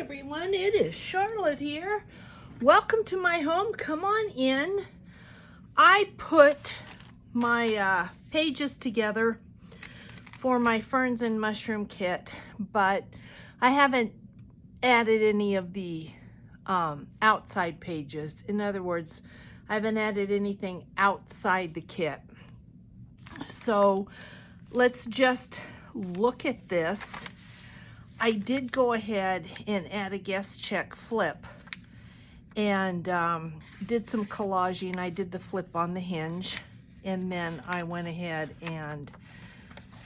everyone, it is Charlotte here. Welcome to my home. Come on in. I put my pages together for my ferns and mushroom kit, but I haven't added any of the outside pages. In other words, I haven't added anything outside the kit. So let's just look at this. I did go ahead and add a guest check flip and did some collaging. I did the flip on the hinge, and then I went ahead and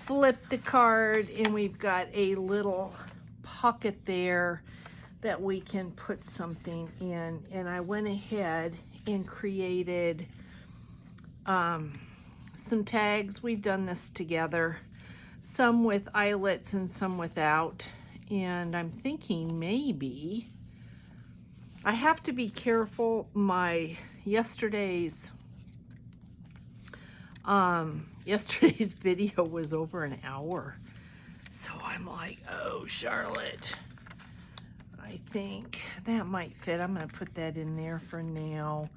flipped the card, and we've got a little pocket there that we can put something in. And I went ahead and created some tags. We've done this together, some with eyelets and some without. And I'm thinking maybe I have to be careful. My yesterday's video was over an hour, so I'm like, oh, Charlotte, I think that might fit. I'm gonna put that in there for now,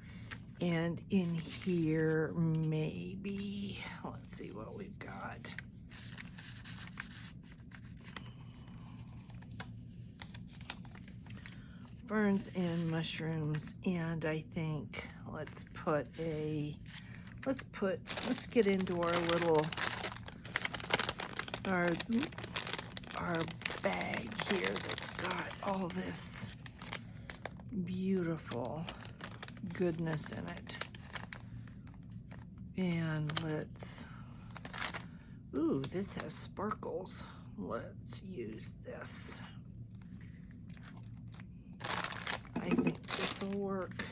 and in here maybe, let's see what we've got. Ferns and mushrooms, and I think let's get into our little our bag here that's got all this beautiful goodness in it. And let's, ooh, this has sparkles. Let's use this. I think this will work.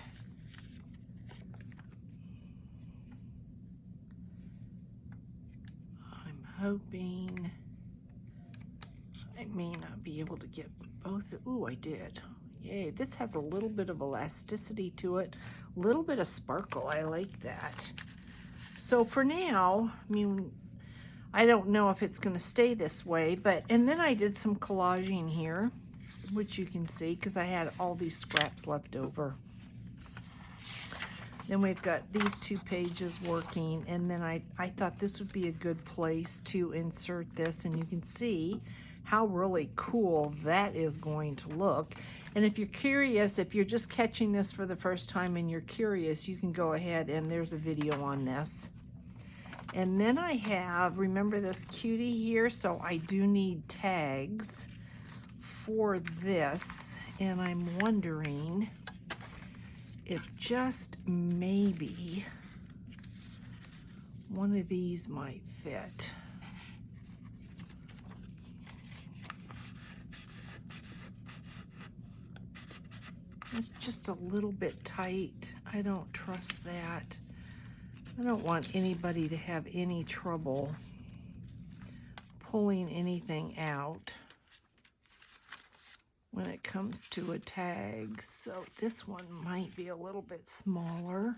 I'm hoping I may not be able to get both. Ooh, I did. Yay, this has a little bit of elasticity to it, a little bit of sparkle. I like that. So for now, I mean, I don't know if it's going to stay this way, but, and then I did some collaging here, which you can see because I had all these scraps left over. Then we've got these two pages working, and then I thought this would be a good place to insert this, and you can see how really cool that is going to look. And if you're curious, if you're just catching this for the first time and you're curious, you can go ahead and there's a video on this. And then I have, remember this cutie here, so I do need tags for this, and I'm wondering if just maybe one of these might fit. It's just a little bit tight. I don't trust that. I don't want anybody to have any trouble pulling anything out when it comes to a tag. So this one might be a little bit smaller.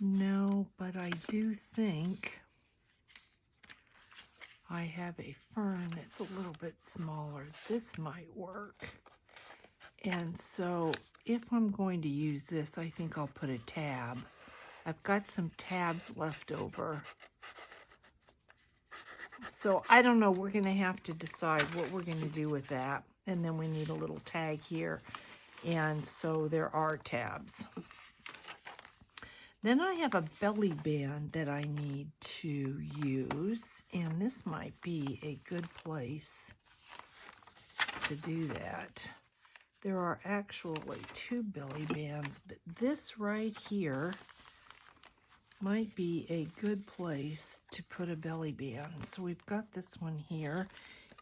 No, but I do think I have a fern that's a little bit smaller. This might work. And so if I'm going to use this, I think I'll put a tab. I've got some tabs left over. So I don't know, we're going to have to decide what we're going to do with that. And then we need a little tag here. And so there are tabs. Then I have a belly band that I need to use. And this might be a good place to do that. There are actually two belly bands, but this right here might be a good place to put a belly band. So we've got this one here.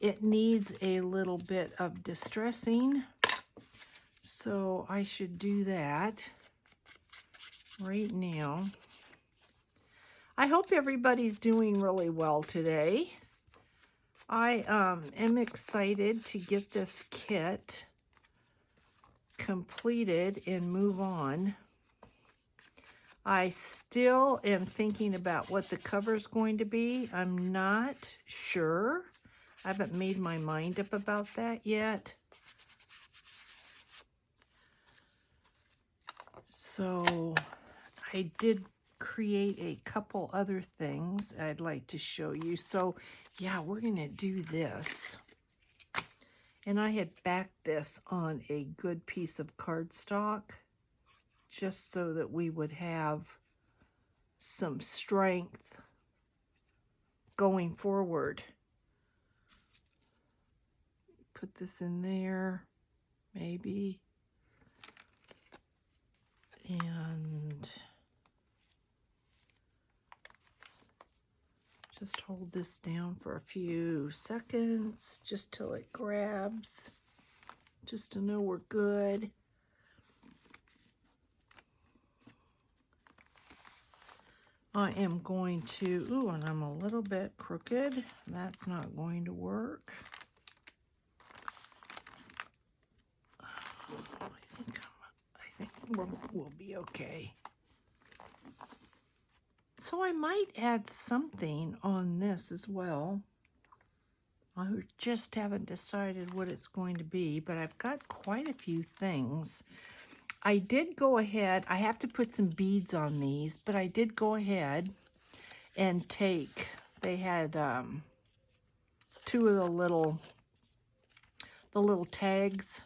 It needs a little bit of distressing, so I should do that right now. I hope everybody's doing really well today. I am excited to get this kit completed and move on. I still am thinking about what the cover is going to be. I'm not sure. I haven't made my mind up about that yet. So I did create a couple other things I'd like to show you. So yeah, we're gonna do this. And I had backed this on a good piece of cardstock just so that we would have some strength going forward. Put this in there, maybe. And just hold this down for a few seconds, just till it grabs, just to know we're good. I am going to, ooh, and I'm a little bit crooked. That's not going to work. I think we'll be okay. So I might add something on this as well. I just haven't decided what it's going to be, but I've got quite a few things. I did go ahead, I have to put some beads on these, but I did go ahead and take, they had two of the little tags,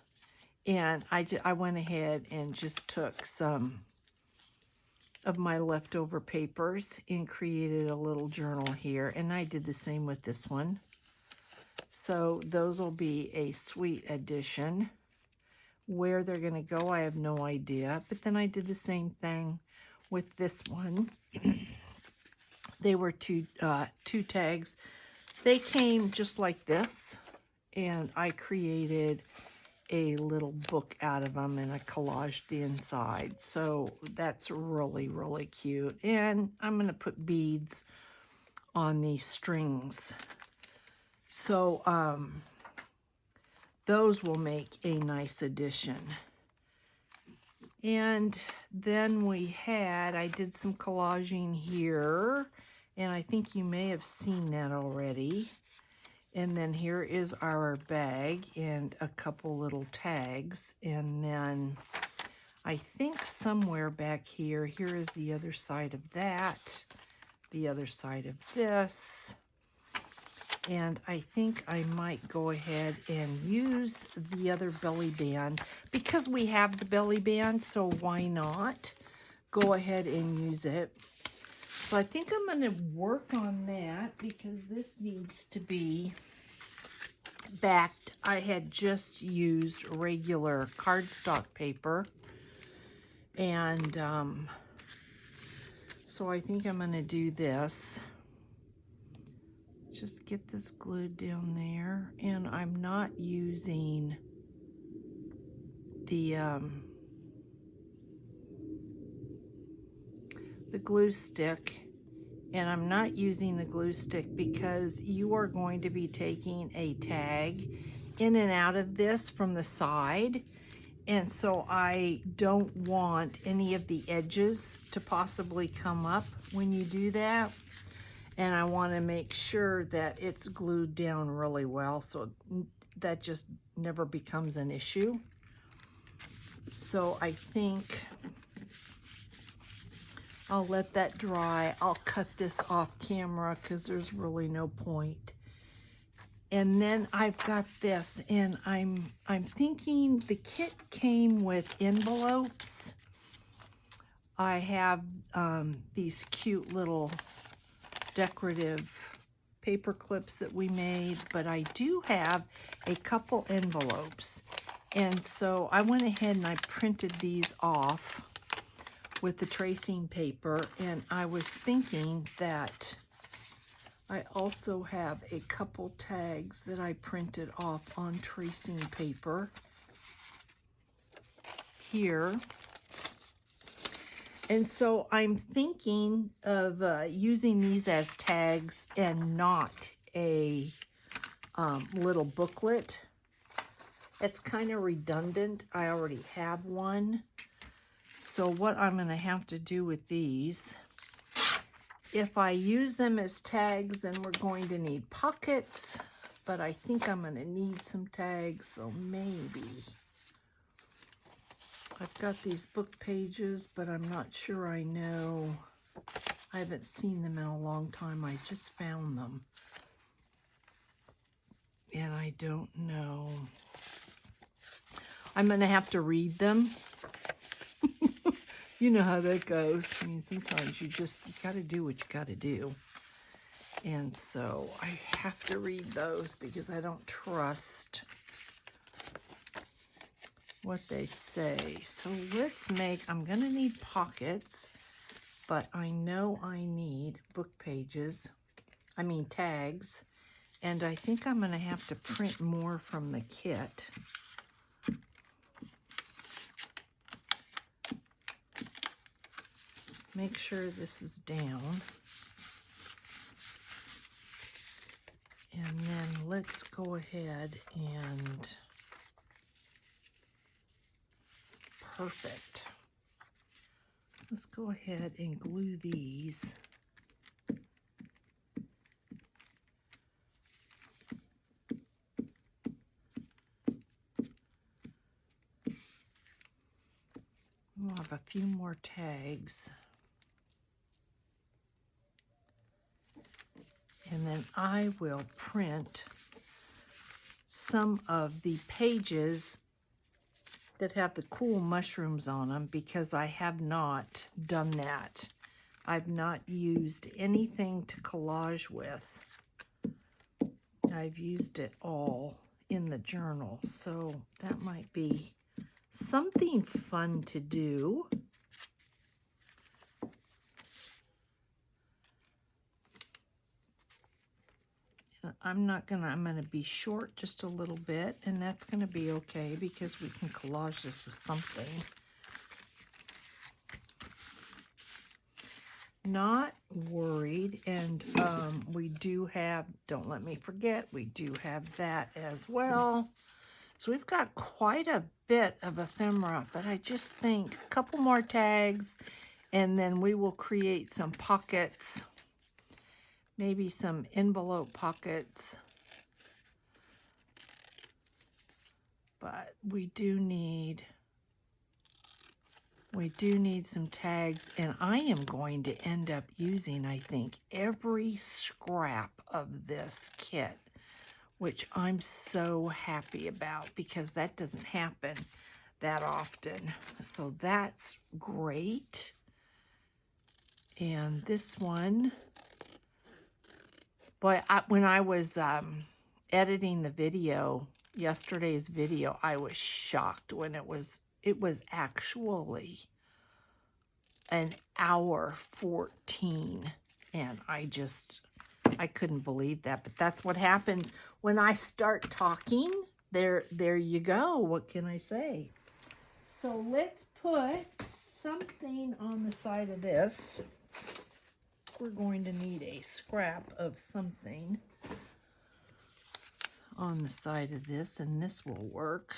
and I went ahead and just took some of my leftover papers and created a little journal here, and I did the same with this one. So those will be a sweet addition. Where they're going to go, I have no idea. But then I did the same thing with this one. They were two tags. They came just like this, and I created a little book out of them, and I collaged the inside. So that's really, really cute. And I'm going to put beads on these strings. So those will make a nice addition. And then I did some collaging here, and I think you may have seen that already. And then here is our bag and a couple little tags. And then I think somewhere back here is the other side of that, the other side of this. And I think I might go ahead and use the other belly band because we have the belly band, so why not go ahead and use it. So I think I'm going to work on that because this needs to be backed. I had just used regular cardstock paper, and so I think I'm going to do this. Just get this glued down there, and I'm not using the glue stick, and I'm not using the glue stick because you are going to be taking a tag in and out of this from the side, and so I don't want any of the edges to possibly come up when you do that. And I want to make sure that it's glued down really well so that just never becomes an issue. So I think I'll let that dry. I'll cut this off camera because there's really no point. And then I've got this, and I'm thinking the kit came with envelopes. I have these cute little decorative paper clips that we made, but I do have a couple envelopes, and so I went ahead and I printed these off with the tracing paper, and I was thinking that I also have a couple tags that I printed off on tracing paper here. And so I'm thinking of using these as tags and not a little booklet. It's kind of redundant. I already have one. So what I'm going to have to do with these, if I use them as tags, then we're going to need pockets. but I think I'm going to need some tags, so maybe. I've got these book pages, but I'm not sure I know. I haven't seen them in a long time. I just found them. And I don't know. I'm going to have to read them. You know how that goes. I mean, sometimes you got to do what you got to do. And so I have to read those because I don't trust what they say. So let's make, I'm going to need pockets, but I know I need book pages. I mean tags. And I think I'm going to have to print more from the kit. Make sure this is down. And then let's go ahead and perfect. Let's go ahead and glue these. We'll have a few more tags. And then I will print some of the pages that have the cool mushrooms on them because I have not done that. I've not used anything to collage with. I've used it all in the journal, so that might be something fun to do. I'm gonna be short just a little bit, and that's gonna be okay because we can collage this with something. Not worried, and we do have, don't let me forget, we do have that as well. So we've got quite a bit of ephemera, but I just think a couple more tags, and then we will create some pockets. Maybe some envelope pockets. But we do need some tags, and I am going to end up using, I think, every scrap of this kit, which I'm so happy about because that doesn't happen that often. So that's great. And this one, boy, when I was editing the video, yesterday's video, I was shocked when it was actually an hour 14, and I couldn't believe that. But that's what happens when I start talking. There you go. What can I say? So let's put something on the side of this. We're going to need a scrap of something on the side of this, and this will work.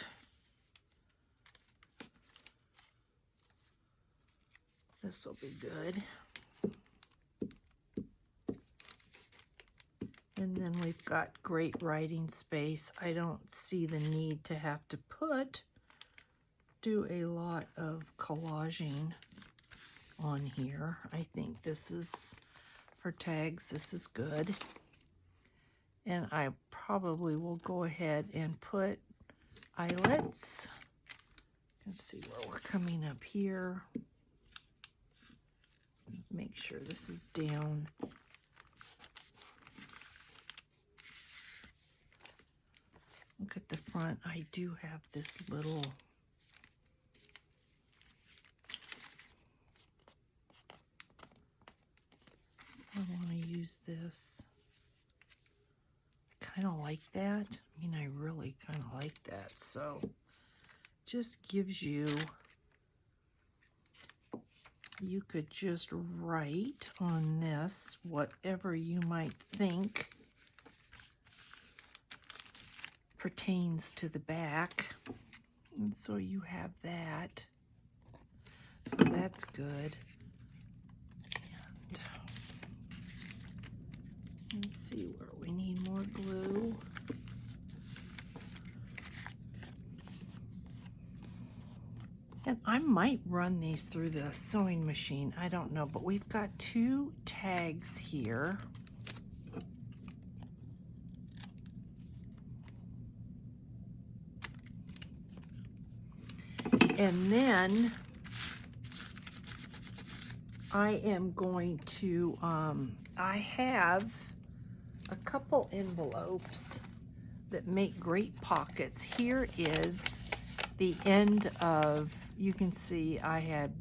This will be good. And then we've got great writing space. I don't see the need to have to do a lot of collaging on here. I think this is, for tags, this is good. And I probably will go ahead and put eyelets. Let's see where we're coming up here. Make sure this is down. Look at the front. I do have this little I want to use this. I kind of like that. I mean, I really kind of like that. So just gives you could just write on this whatever you might think pertains to the back. And so you have that. So that's good. And let's see where we need more glue. And I might run these through the sewing machine. I don't know, but we've got 2 tags here. And then I am going to, I have a couple envelopes that make great pockets. Here is the end of, you can see I had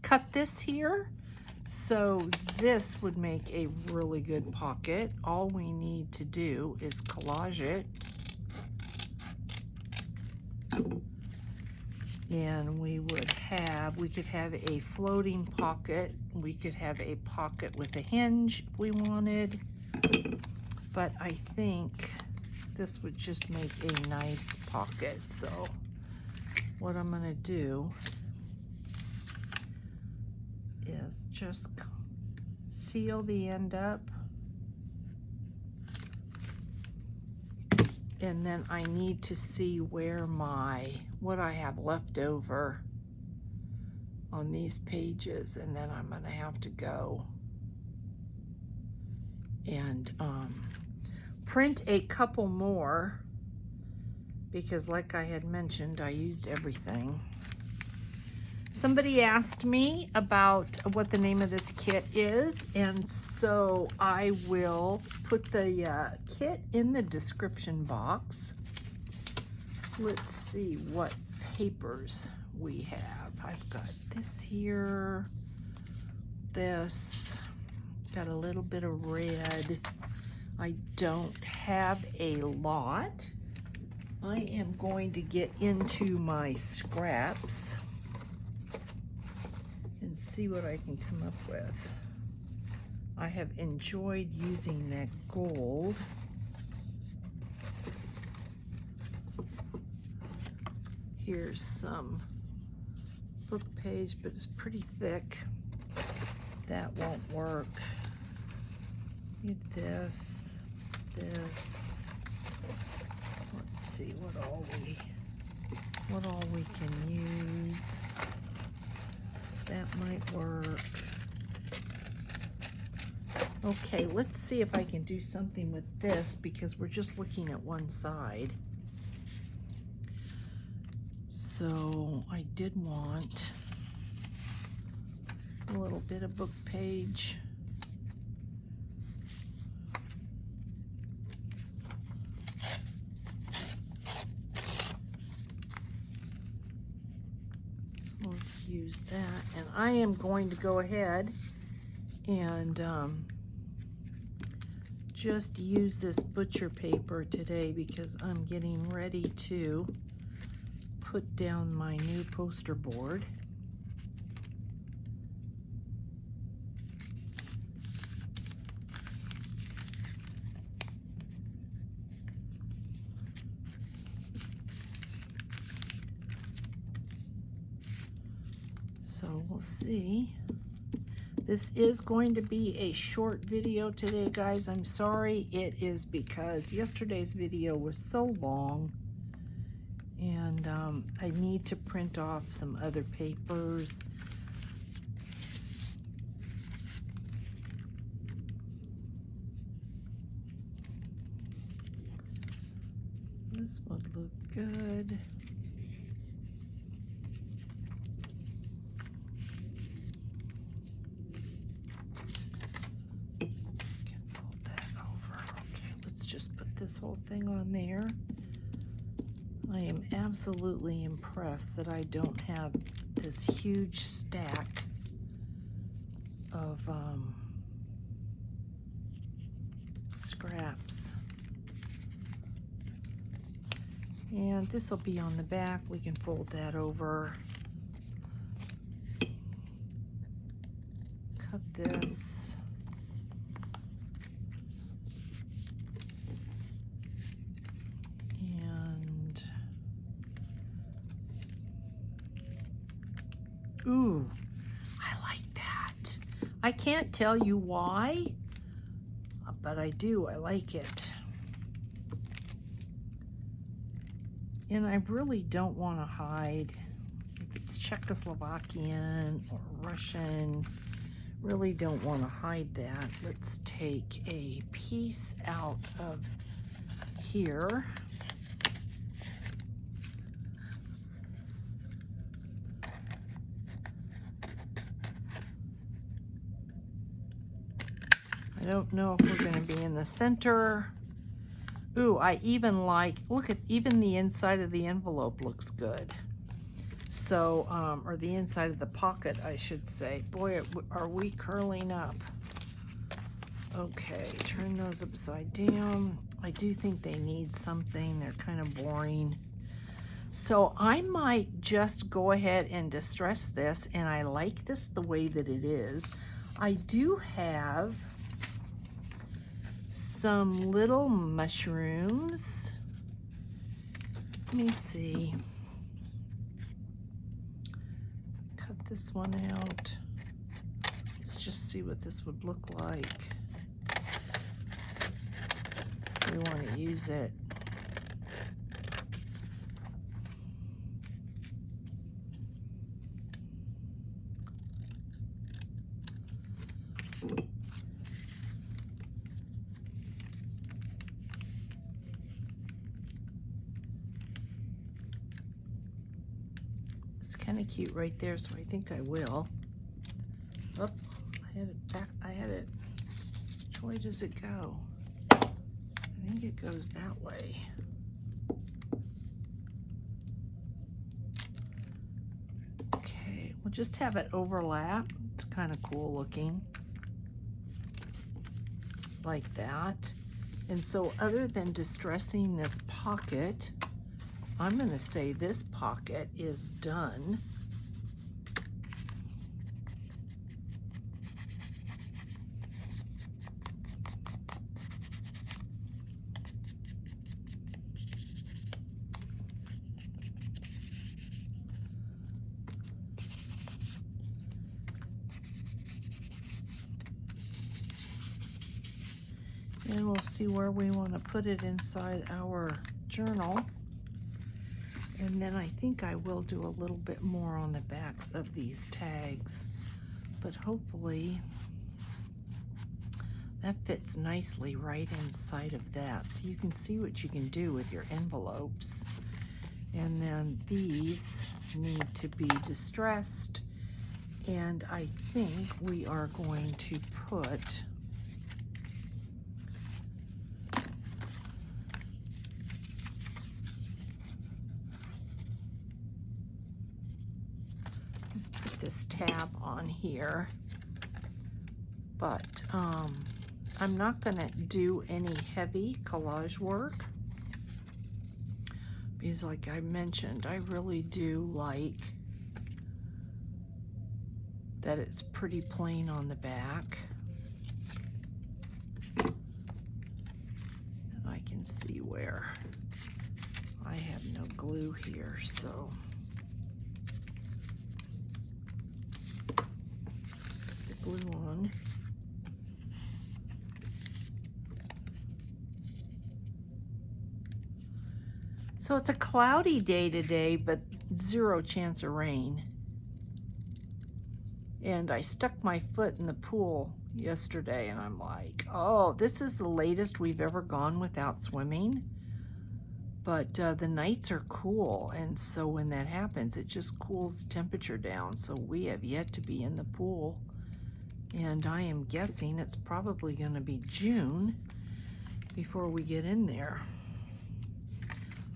cut this here, so this would make a really good pocket. All we need to do is collage it, and we could have a floating pocket. We could have a pocket with a hinge if we wanted, but I think this would just make a nice pocket. So what I'm gonna do is just seal the end up, and then I need to see where what I have left over on these pages, and then I'm gonna have to go and print a couple more, because like I had mentioned, I used everything. Somebody asked me about what the name of this kit is, and so I will put the kit in the description box. Let's see what papers we have. I've got this here, this, got a little bit of red. I don't have a lot. I am going to get into my scraps and see what I can come up with. I have enjoyed using that gold. Here's some book page, but it's pretty thick. That won't work. Need this, this. Let's see what all we can use. That might work. Okay, let's see if I can do something with this, because we're just looking at one side. So I did want a little bit of book page. So let's use that. And I am going to go ahead and just use this butcher paper today, because I'm getting ready to put down my new poster board. So we'll see. This is going to be a short video today, guys. I'm sorry. It is because yesterday's video was so long, and I need to print off some other papers. This would look good. This whole thing on there. I am absolutely impressed that I don't have this huge stack of scraps. And this will be on the back. We can fold that over. Cut this. Ooh, I like that. I can't tell you why, but I do. I like it. And I really don't want to hide if it's Czechoslovakian or Russian. Really don't want to hide that. Let's take a piece out of here. I don't know if we're going to be in the center. Ooh, I even like, look at, even the inside of the envelope looks good. So, or the inside of the pocket, I should say. Boy, are we curling up. Okay, turn those upside down. I do think they need something. They're kind of boring. So I might just go ahead and distress this, and I like this the way that it is. I do have some little mushrooms. Let me see. Cut this one out. Let's just see what this would look like. We want to use it. It's kind of cute right there, so I think I will. Oh, I had it back. I had it. Which way does it go? I think it goes that way. Okay, we'll just have it overlap. It's kind of cool looking. Like that. And so other than distressing this pocket, I'm going to say this pocket is done. And we'll see where we want to put it inside our journal. And then I think I will do a little bit more on the backs of these tags. But hopefully that fits nicely right inside of that. So you can see what you can do with your envelopes. And then these need to be distressed. And I think we are going to put this tab on here, but I'm not going to do any heavy collage work because, like I mentioned, I really do like that it's pretty plain on the back, and I can see where I have no glue here, so glue on. So it's a cloudy day today, but 0 chance of rain. And I stuck my foot in the pool yesterday and I'm like, oh, this is the latest we've ever gone without swimming. But the nights are cool, and so when that happens, it just cools the temperature down. So we have yet to be in the pool. And I am guessing it's probably going to be June before we get in there.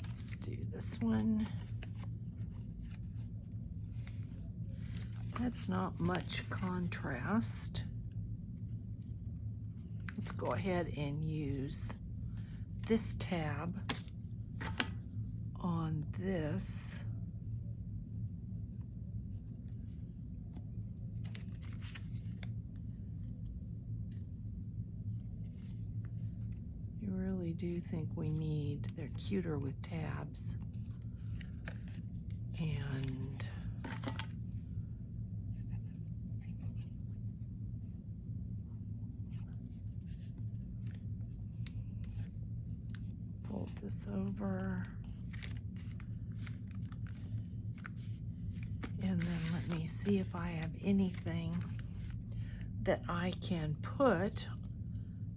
Let's do this one. That's not much contrast. Let's go ahead and use this tab on this. I do think we need, they're cuter with tabs. And fold this over. let me see if I have anything that I can put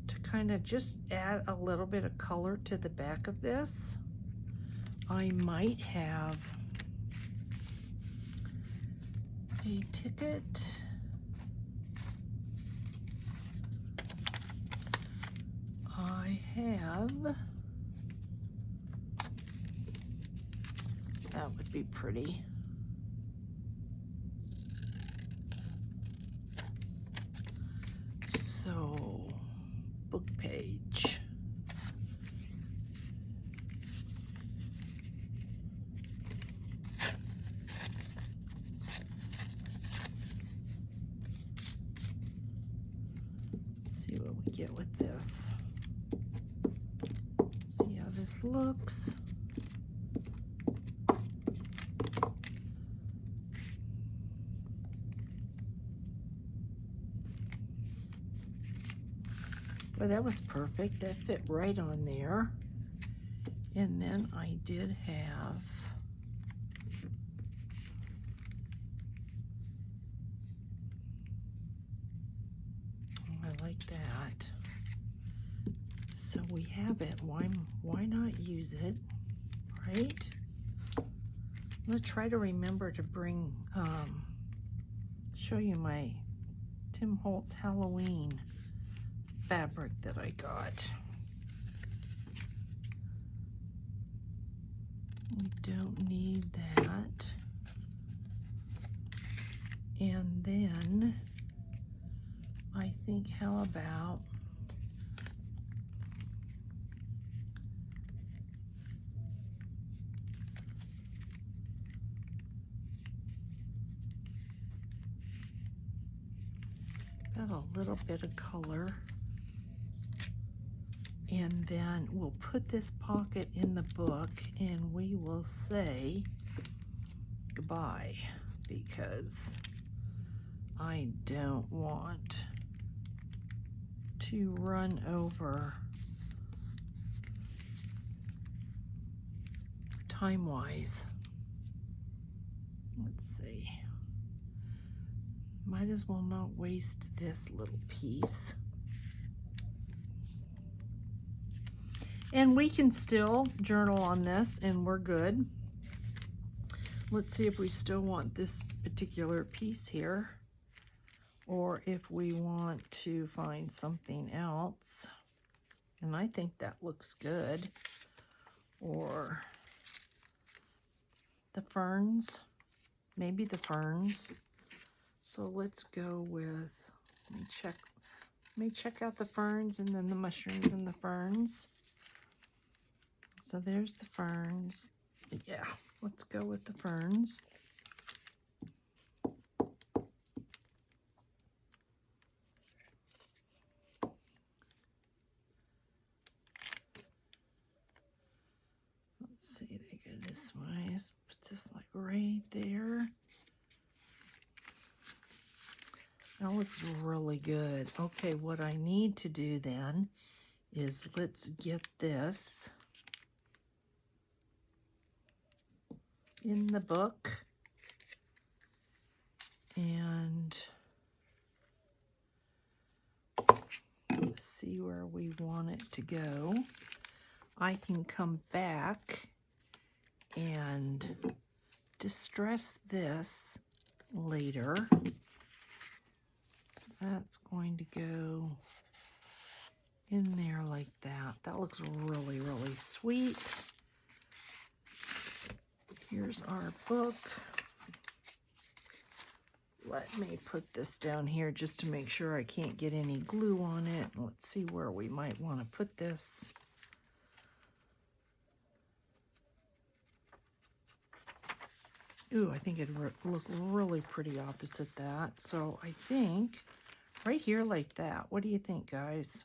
to kind of just add a little bit of color to the back of this. I might have a ticket. I have, that would be pretty. So, book page. See what we get with this. See how this looks. Well, that was perfect. That fit right on there. And then I did have I like that. So we have it. Why not use it, right? I'm gonna try to remember to bring show you my Tim Holtz Halloween fabric that I got. We don't need that. And then I think, how about a little bit of color, and then we'll put this pocket in the book and we will say goodbye, because I don't want to run over time-wise. Let's see. Might as well not waste this little piece. And we can still journal on this and we're good. Let's see if we still want this particular piece here, or if we want to find something else. And I think that looks good. Or the ferns, maybe the ferns. So let's go with, let me check out the ferns and then the mushrooms and the ferns. So there's the ferns. Yeah, let's go with the ferns. Let's see, they go this way. Let's put this like right there. That looks really good. Okay, what I need to do then is let's get this in the book and see where we want it to go. I can come back and distress this later. That's going to go in there like that. That looks really, really sweet. Here's our book. Let me put this down here just to make sure I can't get any glue on it. Let's see where we might want to put this. Ooh, I think it'd look really pretty opposite that. So I think right here like that. What do you think, guys?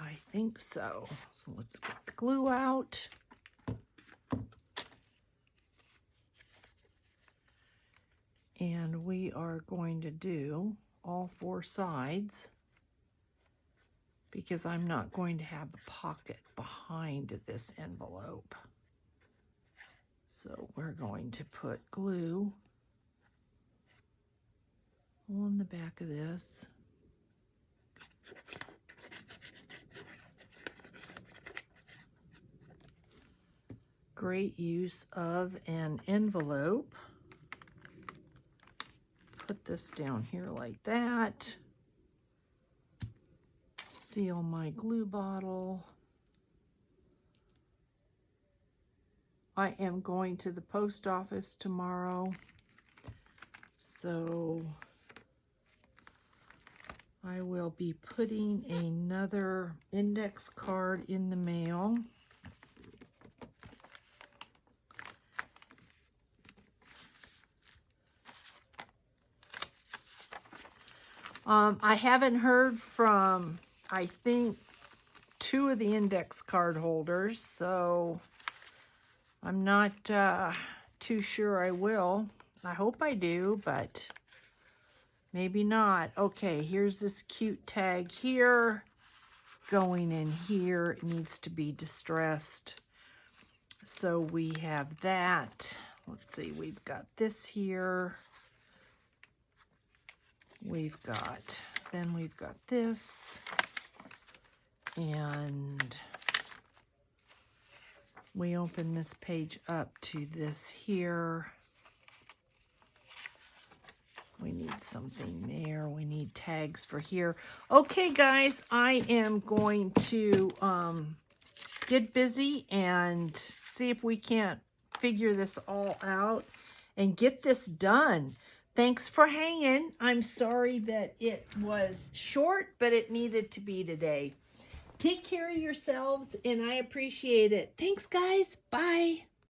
I think so. So let's get the glue out. And we are going to do all four sides, because I'm not going to have a pocket behind this envelope. So we're going to put glue hole in the back of this. Great use of an envelope. Put this down here like that. Seal my glue bottle. I am going to the post office tomorrow, so I will be putting another index card in the mail. I haven't heard from, I think, 2 of the index card holders, so I'm not too sure I will. I hope I do, but maybe not. Okay, here's this cute tag here. Going in here, it needs to be distressed. So we have that. Let's see, we've got this here. Then we've got this. And we open this page up to this here. We need something there. We need tags for here. Okay, guys, I am going to get busy and see if we can't figure this all out and get this done. Thanks for hanging. I'm sorry that it was short, but it needed to be today. Take care of yourselves, and I appreciate it. Thanks, guys. Bye.